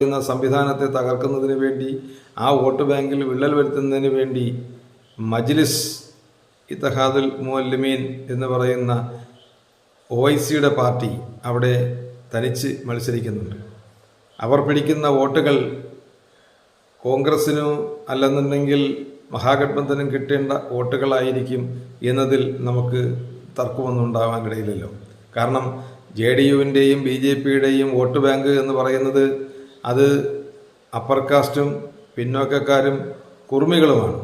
എന്ന സംവിധാനത്തെ തകർക്കുന്നതിന് വേണ്ടി, ആ വോട്ട് ബാങ്കിൽ വിള്ളൽ വരുത്തുന്നതിന് വേണ്ടി മജ്ലിസ് ഇത്തഹാദുൽ മുഅല്ലിമീൻ എന്ന് പറയുന്ന OICയുടെ പാർട്ടി അവിടെ തനിച്ച് മത്സരിക്കുന്നുണ്ട്. അവർ പിടിക്കുന്ന വോട്ടുകൾ കോൺഗ്രസിനോ അല്ലെന്നുണ്ടെങ്കിൽ മഹാഗഠബന്ധനും കിട്ടേണ്ട വോട്ടുകളായിരിക്കും എന്നതിൽ നമുക്ക് തർക്കമൊന്നും ഉണ്ടാവാനിടയില്ലല്ലോ. കാരണം JDUവിൻ്റെയും BJPയുടെയും വോട്ട് ബാങ്ക് എന്ന് പറയുന്നത് അത് അപ്പർ കാസ്റ്റും പിന്നോക്കക്കാരും കുറുമികളുമാണ്.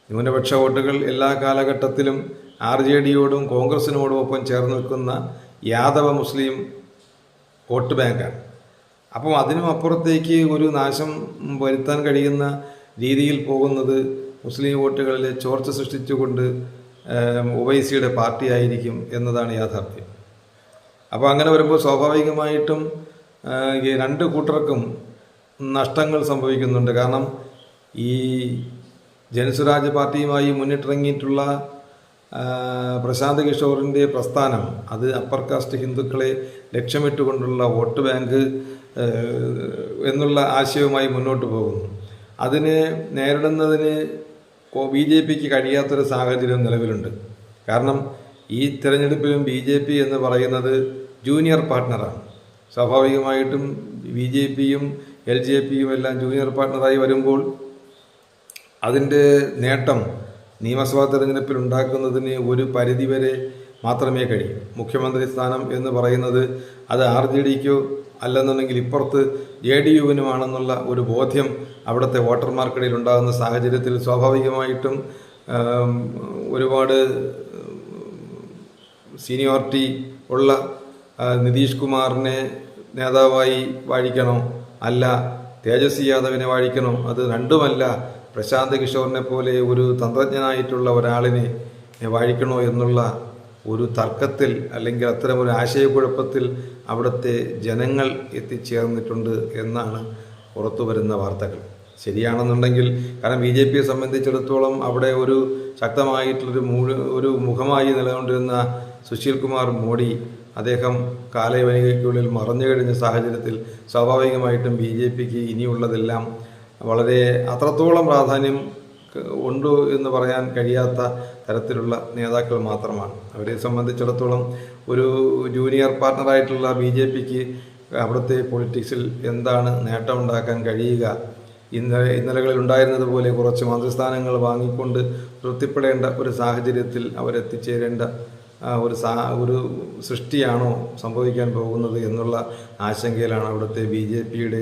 ന്യൂനപക്ഷ വോട്ടുകൾ എല്ലാ കാലഘട്ടത്തിലും RJDയോടും കോൺഗ്രസിനോടും ഒപ്പം ചേർന്ന് നിൽക്കുന്ന യാദവ മുസ്ലിം വോട്ട് ബാങ്കാണ്. അപ്പം അതിനും അപ്പുറത്തേക്ക് ഒരു നാശം വരുത്താൻ കഴിയുന്ന രീതിയിൽ പോകുന്നത് മുസ്ലിം വോട്ടുകളിൽ ചോർച്ച സൃഷ്ടിച്ചുകൊണ്ട് OICയുടെ പാർട്ടിയായിരിക്കും എന്നതാണ് യാഥാർത്ഥ്യം. അപ്പോൾ അങ്ങനെ വരുമ്പോൾ സ്വാഭാവികമായിട്ടും ഈ രണ്ട് കൂട്ടർക്കും നഷ്ടങ്ങൾ സംഭവിക്കുന്നുണ്ട്. കാരണം ഈ ജനസുരാജ് പാർട്ടിയുമായി മുന്നിട്ടിറങ്ങിയിട്ടുള്ള പ്രശാന്ത് കിഷോറിൻ്റെ പ്രസ്ഥാനം അത് അപ്പർ കാസ്റ്റ് ഹിന്ദുക്കളെ ലക്ഷ്യമിട്ടുകൊണ്ടുള്ള വോട്ട് ബാങ്ക് എന്നുള്ള ആശയവുമായി മുന്നോട്ട് പോകുന്നു. അതിനെ നേരിടുന്നതിന് BJPക്ക് കഴിയാത്തൊരു സാഹചര്യം നിലവിലുണ്ട്. കാരണം ഈ തിരഞ്ഞെടുപ്പിലും BJP എന്ന് പറയുന്നത് ജൂനിയർ പാർട്ട്ണറാണ്. സ്വാഭാവികമായിട്ടും BJPയും LJPയും എല്ലാം ജൂനിയർ പാർട്ട്ണറായി വരുമ്പോൾ അതിൻ്റെ നേട്ടം നിയമസഭാ തെരഞ്ഞെടുപ്പിൽ ഉണ്ടാക്കുന്നതിന് ഒരു പരിധിവരെ മാത്രമേ കഴിയൂ. മുഖ്യമന്ത്രി സ്ഥാനം എന്ന് പറയുന്നത് അത് RJDക്കോ അല്ലെന്നുണ്ടെങ്കിൽ ഇപ്പുറത്ത് JDUവിനുമാണെന്നുള്ള ഒരു ബോധ്യം അവിടുത്തെ വോട്ടർമാർക്കിടയിൽ ഉണ്ടാകുന്ന സാഹചര്യത്തിൽ സ്വാഭാവികമായിട്ടും ഒരുപാട് സീനിയോറിറ്റി ഉള്ള നിതീഷ് കുമാറിനെ നേതാവായി വാഴിക്കണോ അല്ല തേജസ്വി യാദവിനെ വാഴിക്കണോ, അത് രണ്ടുമല്ല പ്രശാന്ത് കിഷോറിനെ പോലെ ഒരു തന്ത്രജ്ഞനായിട്ടുള്ള ഒരാളിനെ വാഴിക്കണോ എന്നുള്ള ഒരു തർക്കത്തിൽ അല്ലെങ്കിൽ അത്തരം ഒരു ആശയക്കുഴപ്പത്തിൽ അവിടുത്തെ ജനങ്ങൾ എത്തിച്ചേർന്നിട്ടുണ്ട് എന്നാണ് പുറത്തു വരുന്ന വാർത്തകൾ. ശരിയാണെന്നുണ്ടെങ്കിൽ കാരണം BJPയെ സംബന്ധിച്ചിടത്തോളം അവിടെ ഒരു ശക്തമായിട്ടുള്ളൊരു മുഖമായി നിലകൊണ്ടിരുന്ന സുശീൽ കുമാർ മോഡി അദ്ദേഹം കാലയവനികയ്ക്കുള്ളിൽ മറഞ്ഞു കഴിഞ്ഞ സാഹചര്യത്തിൽ സ്വാഭാവികമായിട്ടും BJPക്ക് ഇനിയുള്ളതെല്ലാം വളരെ അത്രത്തോളം പ്രാധാന്യം ഉണ്ടോ എന്ന് പറയാൻ കഴിയാത്ത തരത്തിലുള്ള നേതാക്കൾ മാത്രമാണ്. അവരെ സംബന്ധിച്ചിടത്തോളം ഒരു ജൂനിയർ പാർട്ട്ണറായിട്ടുള്ള BJPക്ക് അവിടുത്തെ പൊളിറ്റിക്സിൽ എന്താണ് നേട്ടമുണ്ടാക്കാൻ കഴിയുക? ഇന്നലകളിൽ ഉണ്ടായിരുന്നതുപോലെ കുറച്ച് മന്ത്രിസ്ഥാനങ്ങൾ വാങ്ങിക്കൊണ്ട് തൃപ്തിപ്പെടേണ്ട ഒരു സാഹചര്യത്തിൽ അവരെത്തിച്ചേരേണ്ട ഒരു സൃഷ്ടിയാണോ സംഭവിക്കാൻ പോകുന്നത് എന്നുള്ള ആശങ്കയിലാണ് അവിടുത്തെ BJPയുടെ